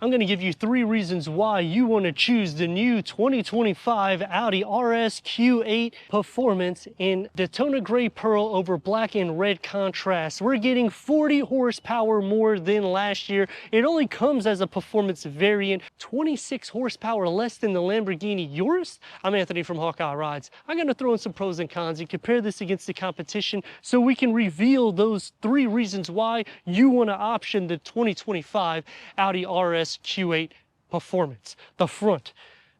I'm going to give you 3 reasons why you want to choose the new 2025 Audi RS Q8 Performance in Daytona Gray Pearl over black and red contrast. We're getting 40 horsepower more than last year. It only comes as a performance variant, 26 horsepower less than the Lamborghini Urus. I'm Anthony from Hawkeye Rides. I'm going to throw in some pros and cons and compare this against the competition so we can reveal those 3 reasons why you want to option the 2025 Audi RS Q8 Performance. The front,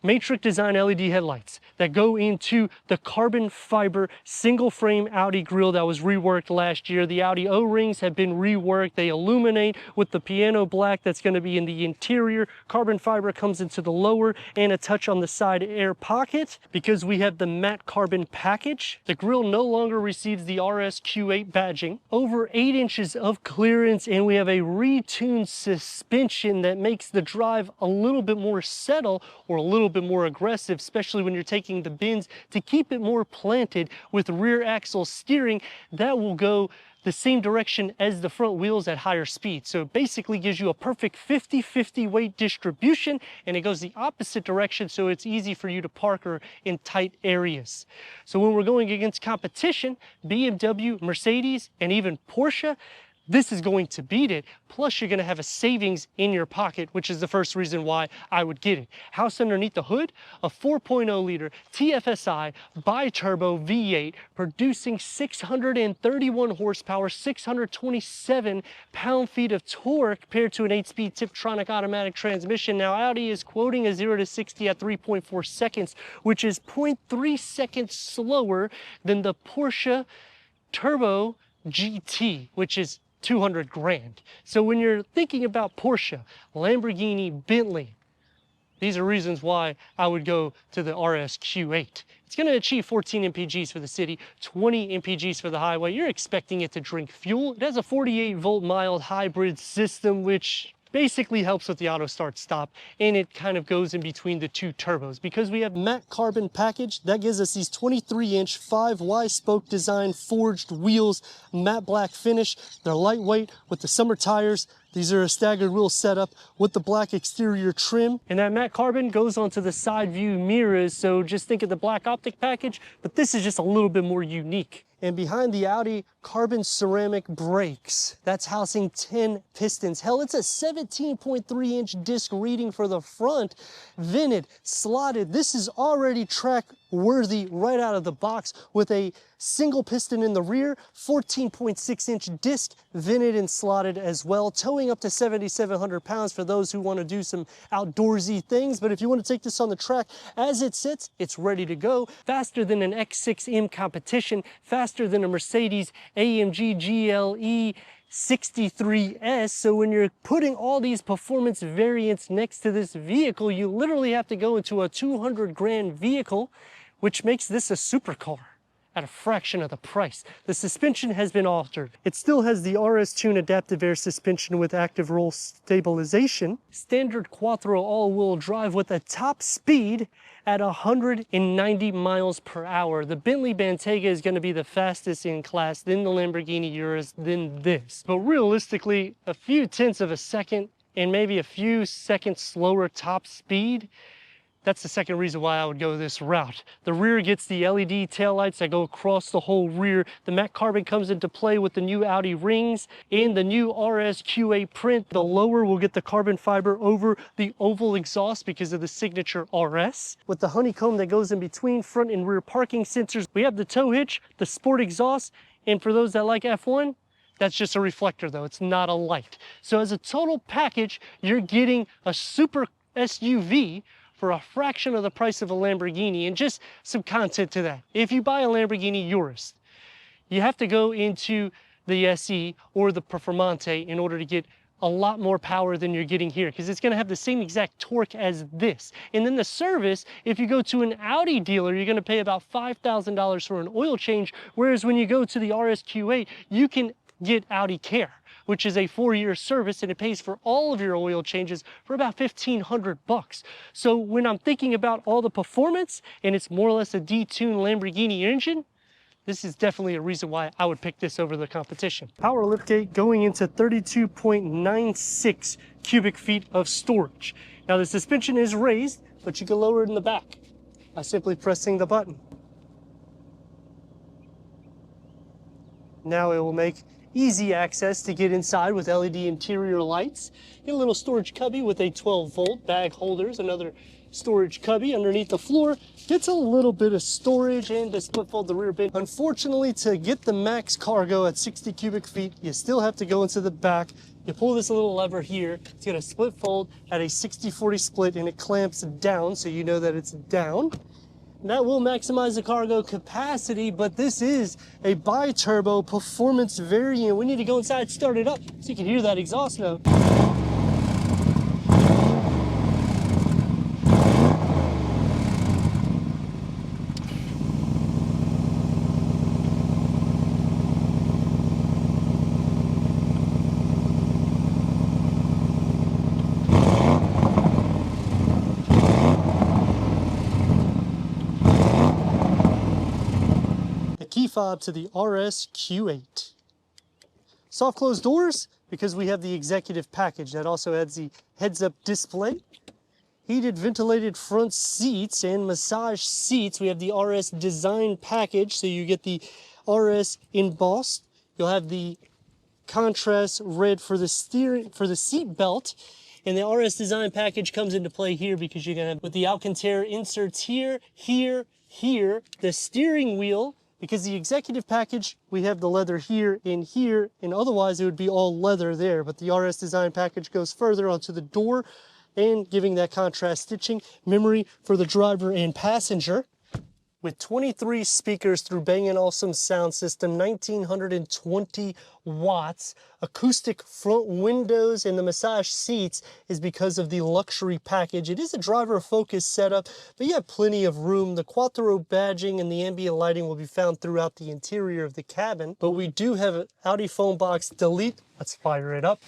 matrix design LED headlights that go into the carbon fiber single frame Audi grille that was reworked last year. The Audi O-rings have been reworked. They illuminate with the piano black that's going to be in the interior. Carbon fiber comes into the lower and a touch on the side air pocket. Because we have the matte carbon package, the grille no longer receives the RS Q8 badging. Over 8 inches of clearance, and we have a retuned suspension that makes the drive a little bit more settle or a little bit more aggressive, especially when you're taking the bends, to keep it more planted with rear axle steering that will go the same direction as the front wheels at higher speed. So it basically gives you a perfect 50-50 weight distribution, and it goes the opposite direction, so it's easy for you to park or in tight areas. So when we're going against competition, BMW, Mercedes, and even Porsche, this is going to beat it. Plus, you're going to have a savings in your pocket, which is the first reason why I would get it. Housed underneath the hood, a 4.0 liter TFSI bi-turbo V8 producing 631 horsepower, 627 pound-feet of torque compared to an 8-speed Tiptronic automatic transmission. Now, Audi is quoting a 0 to 60 at 3.4 seconds, which is 0.3 seconds slower than the Porsche Turbo GT, which is 200 grand. So when you're thinking about Porsche, Lamborghini, Bentley, these are reasons why I would go to the RS Q8. It's going to achieve 14 mpgs for the city, 20 mpgs for the highway. You're expecting it to drink fuel. It has a 48-volt mild hybrid system, which basically helps with the auto start stop, and it kind of goes in between the 2 turbos. Because we have matte carbon package, that gives us these 23-inch 5Y spoke design forged wheels, matte black finish. They're lightweight with the summer tires. These are a staggered wheel setup with the black exterior trim. And that matte carbon goes onto the side view mirrors, so just think of the black optic package, but this is just a little bit more unique. And behind the Audi carbon ceramic brakes, that's housing 10 pistons. Hell, it's a 17.3-inch disc reading for the front, vented, slotted. This is already track worthy right out of the box with a single piston in the rear, 14.6-inch disc, vented and slotted as well, towing up to 7,700 pounds for those who want to do some outdoorsy things. But if you want to take this on the track as it sits, it's ready to go. Faster than an X6M competition, faster than a Mercedes AMG GLE 63S. So when you're putting all these performance variants next to this vehicle, you literally have to go into a 200 grand vehicle, which makes this a supercar at a fraction of the price. The suspension has been altered. It still has the RS Tune adaptive air suspension with active roll stabilization, standard quattro all-wheel drive with a top speed at 190 miles per hour. The Bentley Bentayga is going to be the fastest in class, then the Lamborghini Urus, then this. But realistically, a few tenths of a second and maybe a few seconds slower top speed, that's the second reason why I would go this route. The rear gets the LED taillights that go across the whole rear. The matte carbon comes into play with the new Audi rings and the new RS Q8 print. The lower will get the carbon fiber over the oval exhaust because of the signature RS. With the honeycomb that goes in between front and rear parking sensors. We have the tow hitch, the sport exhaust, and for those that like F1, that's just a reflector though, it's not a light. So as a total package, you're getting a super SUV for a fraction of the price of a Lamborghini. And just some content to that. If you buy a Lamborghini Urus, you have to go into the SE or the Performante in order to get a lot more power than you're getting here, because it's going to have the same exact torque as this. And then the service, if you go to an Audi dealer, you're going to pay about $5,000 for an oil change, whereas when you go to the RS Q8, you can get Audi Care, which is a 4-year service, and it pays for all of your oil changes for about $1,500. So when I'm thinking about all the performance, and it's more or less a detuned Lamborghini engine, this is definitely a reason why I would pick this over the competition. Power liftgate going into 32.96 cubic feet of storage. Now the suspension is raised, but you can lower it in the back by simply pressing the button. Now it will make easy access to get inside with LED interior lights. Get a little storage cubby with a 12-volt bag holders, another storage cubby underneath the floor. Gets a little bit of storage and to split fold the rear bin. Unfortunately, to get the max cargo at 60 cubic feet, you still have to go into the back. You pull this little lever here, it's gonna split fold at a 60-40 split and it clamps down so you know that it's down. That will maximize the cargo capacity, but this is a bi-turbo performance variant. We need to go inside, start it up, so you can hear that exhaust note. Key fob to the RS Q8. Soft close doors because we have the executive package that also adds the heads-up display. Heated ventilated front seats and massage seats. We have the RS design package, so you get the RS embossed. You'll have the contrast red for the seat belt. And the RS design package comes into play here because you're gonna have with the Alcantara inserts here, the steering wheel. Because the executive package, we have the leather here, and otherwise it would be all leather there. But the RS design package goes further onto the door and giving that contrast stitching, memory for the driver and passenger. With 23 speakers through Bang & Olufsen sound system, 1920 watts, acoustic front windows, and the massage seats is because of the luxury package. It is a driver-focused setup, but you have plenty of room. The Quattro badging and the ambient lighting will be found throughout the interior of the cabin, but we do have an Audi phone box delete. Let's fire it up.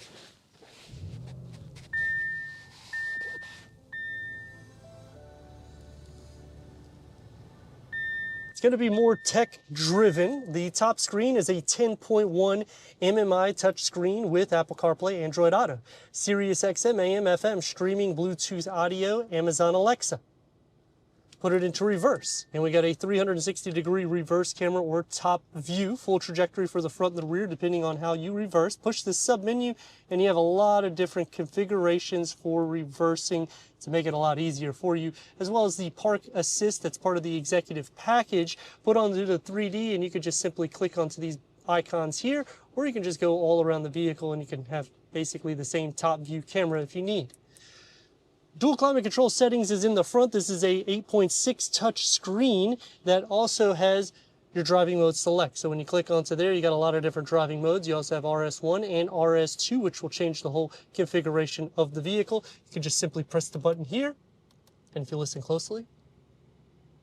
It's going to be more tech driven. The top screen is a 10.1 MMI touchscreen with Apple CarPlay, Android Auto, Sirius XM, AM, FM, streaming, Bluetooth audio, Amazon Alexa. Put it into reverse, and we got a 360-degree reverse camera or top view, full trajectory for the front and the rear depending on how you reverse. Push the sub menu and you have a lot of different configurations for reversing to make it a lot easier for you, as well as the park assist that's part of the executive package. Put onto the 3D and you could just simply click onto these icons here, or you can just go all around the vehicle and you can have basically the same top view camera if you need. Dual climate control settings is in the front. This is a 8.6 touch screen that also has your driving mode select. So when you click onto there, you got a lot of different driving modes. You also have RS1 and RS2, which will change the whole configuration of the vehicle. You can just simply press the button here, and if you listen closely,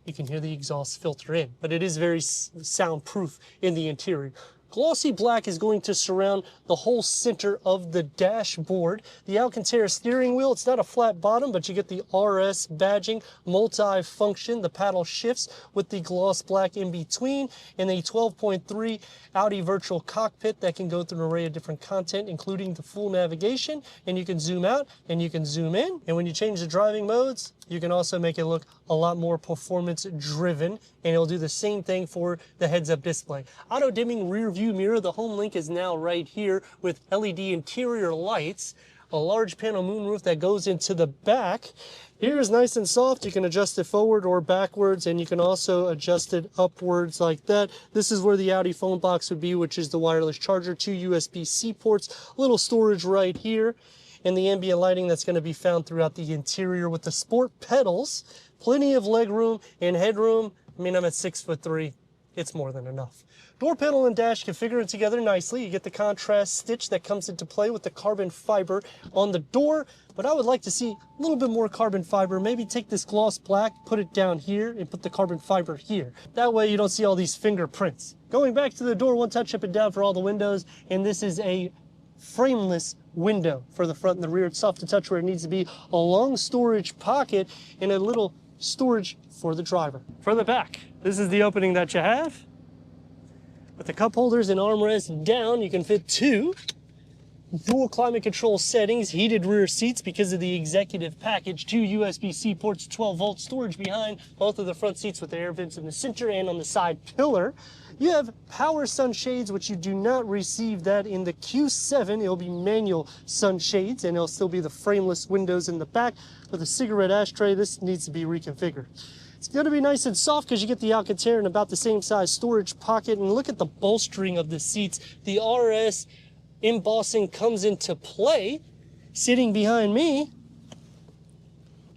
you can hear the exhaust filter in, but it is very soundproof in the interior. Glossy black is going to surround the whole center of the dashboard. The Alcantara steering wheel, it's not a flat bottom, but you get the RS badging, multi-function, the paddle shifts with the gloss black in between, and a 12.3 Audi virtual cockpit that can go through an array of different content, including the full navigation, and you can zoom out and you can zoom in. And when you change the driving modes, you can also make it look a lot more performance driven, and it'll do the same thing for the heads-up display. Auto dimming rear view mirror, the home link is now right here with LED interior lights, a large panel moonroof that goes into the back. Here is nice and soft. You can adjust it forward or backwards, and you can also adjust it upwards like that. This is where the Audi phone box would be, which is the wireless charger, 2 USB-C ports, a little storage right here, and the ambient lighting that's going to be found throughout the interior with the sport pedals, plenty of leg room and headroom. I mean, I'm at 6'3". It's more than enough. Door panel and dash configured together nicely. You get the contrast stitch that comes into play with the carbon fiber on the door, but I would like to see a little bit more carbon fiber. Maybe take this gloss black, put it down here, and put the carbon fiber here. That way you don't see all these fingerprints. Going back to the door, one touch up and down for all the windows, and this is a frameless window for the front and the rear. It's soft to touch where it needs to be, a long storage pocket, and a little storage for the driver. For the back, this is the opening that you have. With the cup holders and armrest down, you can fit 2. Dual climate control settings, heated rear seats because of the executive package, 2 USB-C ports, 12-volt storage behind both of the front seats with the air vents in the center and on the side pillar. You have power sunshades, which you do not receive that in the Q7. It'll be manual sunshades, and it'll still be the frameless windows in the back. For the cigarette ashtray, this needs to be reconfigured. It's going to be nice and soft because you get the Alcantara in about the same size storage pocket. And look at the bolstering of the seats. The RS embossing comes into play. Sitting behind me,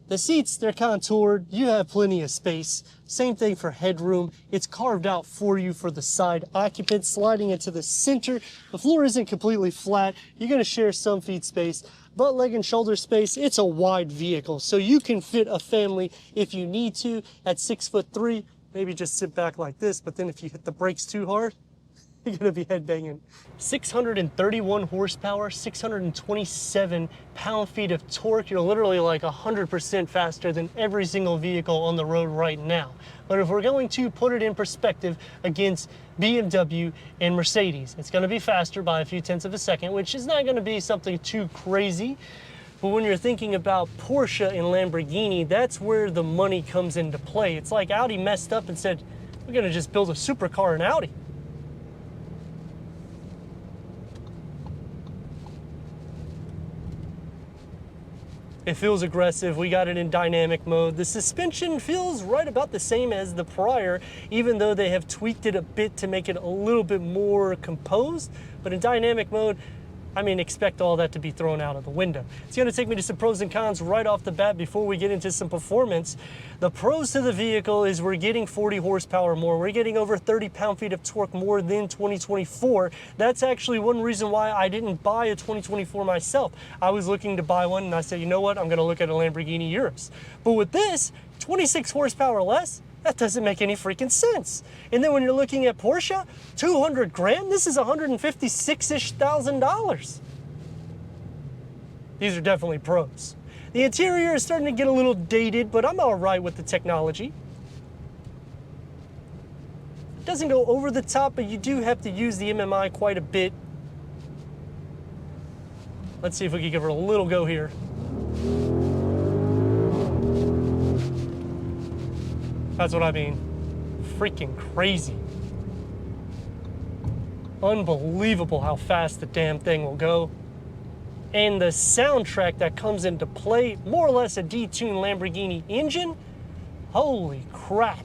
the seats, they're contoured. You have plenty of space. Same thing for headroom. It's carved out for you for the side occupants. Sliding into the center. The floor isn't completely flat. You're going to share some feet space. Butt, leg, and shoulder space, it's a wide vehicle. So you can fit a family if you need to. At 6'3", maybe just sit back like this, but then if you hit the brakes too hard, you're gonna be headbanging. 631 horsepower, 627 pound-feet of torque. You're literally like 100% faster than every single vehicle on the road right now. But if we're going to put it in perspective against BMW and Mercedes, it's gonna be faster by a few tenths of a second, which is not gonna be something too crazy. But when you're thinking about Porsche and Lamborghini, that's where the money comes into play. It's like Audi messed up and said, we're gonna just build a supercar in Audi. It feels aggressive. We got it in dynamic mode. The suspension feels right about the same as the prior, even though they have tweaked it a bit to make it a little bit more composed. But in dynamic mode, I mean, expect all that to be thrown out of the window. It's gonna take me to some pros and cons right off the bat before we get into some performance. The pros to the vehicle is we're getting 40 horsepower more. We're getting over 30 pound-feet of torque more than 2024. That's actually one reason why I didn't buy a 2024 myself. I was looking to buy one and I said, you know what, I'm gonna look at a Lamborghini Urus. But with this, 26 horsepower less, that doesn't make any freaking sense. And then when you're looking at Porsche, 200 grand, this is $156,000-ish. These are definitely pros. The interior is starting to get a little dated, but I'm all right with the technology. It doesn't go over the top, but you do have to use the MMI quite a bit. Let's see if we can give her a little go here. That's what I mean. Freaking crazy. Unbelievable how fast the damn thing will go. And the soundtrack that comes into play, more or less a detuned Lamborghini engine. Holy crap.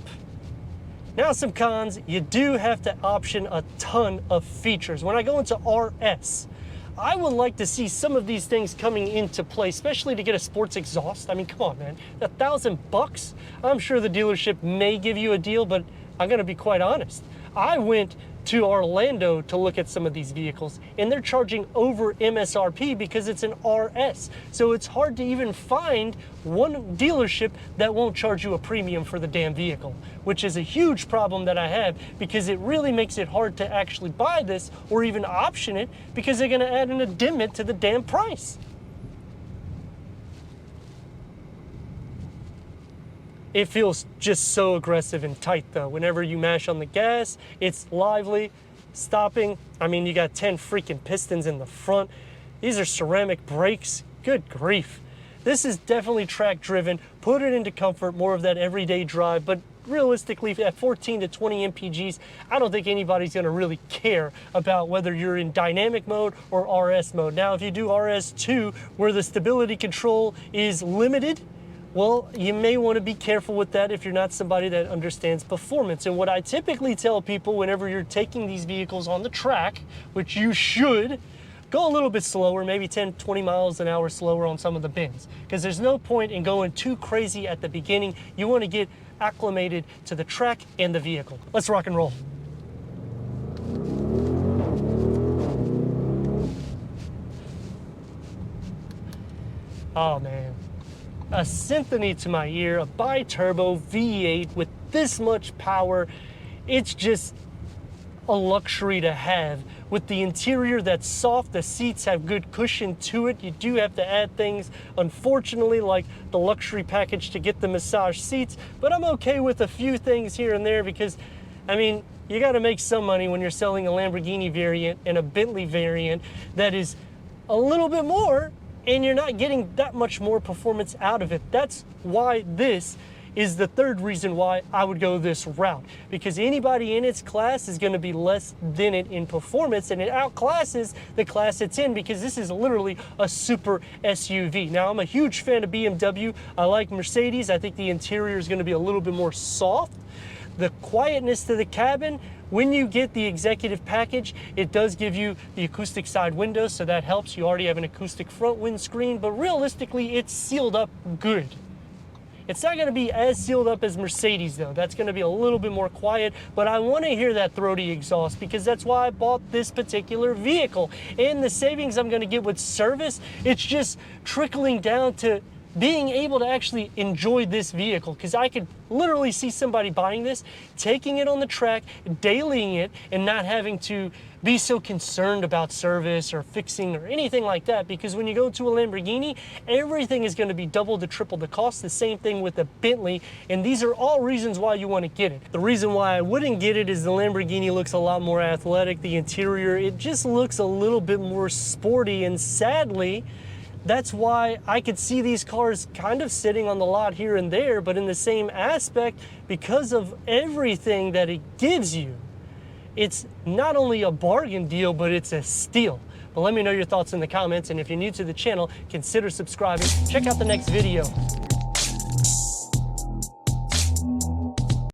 Now some cons, you do have to option a ton of features. When I go into RS, I would like to see some of these things coming into play, especially to get a sports exhaust. I mean, come on, man, $1,000? I'm sure the dealership may give you a deal, but I'm gonna be quite honest. I went to Orlando to look at some of these vehicles, and they're charging over MSRP because it's an RS. So it's hard to even find one dealership that won't charge you a premium for the damn vehicle, which is a huge problem that I have because it really makes it hard to actually buy this or even option it because they're gonna add an addendum to the damn price. It feels just so aggressive and tight though. Whenever you mash on the gas, it's lively. Stopping, I mean, you got 10 freaking pistons in the front. These are ceramic brakes. Good grief. This is definitely track driven. Put it into comfort, more of that everyday drive, but realistically at 14 to 20 mpgs, I don't think anybody's gonna really care about whether you're in dynamic mode or RS mode. Now, if you do RS2, where the stability control is limited, well, you may want to be careful with that if you're not somebody that understands performance. And what I typically tell people whenever you're taking these vehicles on the track, which you should, go a little bit slower, maybe 10, 20 miles an hour slower on some of the bends. Because there's no point in going too crazy at the beginning. You want to get acclimated to the track and the vehicle. Let's rock and roll. Oh man. A symphony to my ear, a bi-turbo V8 with this much power. It's just a luxury to have. With the interior that's soft, the seats have good cushion to it. You do have to add things, unfortunately, like the luxury package to get the massage seats, but I'm okay with a few things here and there because, I mean, you got to make some money when you're selling a Lamborghini variant and a Bentley variant that is a little bit more, and you're not getting that much more performance out of it. That's why this is the third reason why I would go this route, because anybody in its class is going to be less than it in performance, and it outclasses the class it's in, because this is literally a super SUV. Now, I'm a huge fan of BMW. I like Mercedes. I think the interior is going to be a little bit more soft. The quietness to the cabin, when you get the executive package, it does give you the acoustic side windows, so that helps. You already have an acoustic front windscreen, but realistically, it's sealed up good. It's not going to be as sealed up as Mercedes, though. That's going to be a little bit more quiet, but I want to hear that throaty exhaust, because that's why I bought this particular vehicle. And the savings I'm going to get with service, it's just trickling down to being able to actually enjoy this vehicle, because I could literally see somebody buying this, taking it on the track, dailying it, and not having to be so concerned about service or fixing or anything like that, because when you go to a Lamborghini, everything is going to be double to triple the cost. The same thing with the Bentley, and these are all reasons why you want to get it. The reason why I wouldn't get it is the Lamborghini looks a lot more athletic. The interior, it just looks a little bit more sporty, and sadly, that's why I could see these cars kind of sitting on the lot here and there, but in the same aspect, because of everything that it gives you, it's not only a bargain deal, but it's a steal. But let me know your thoughts in the comments, and if you're new to the channel, consider subscribing. Check out the next video.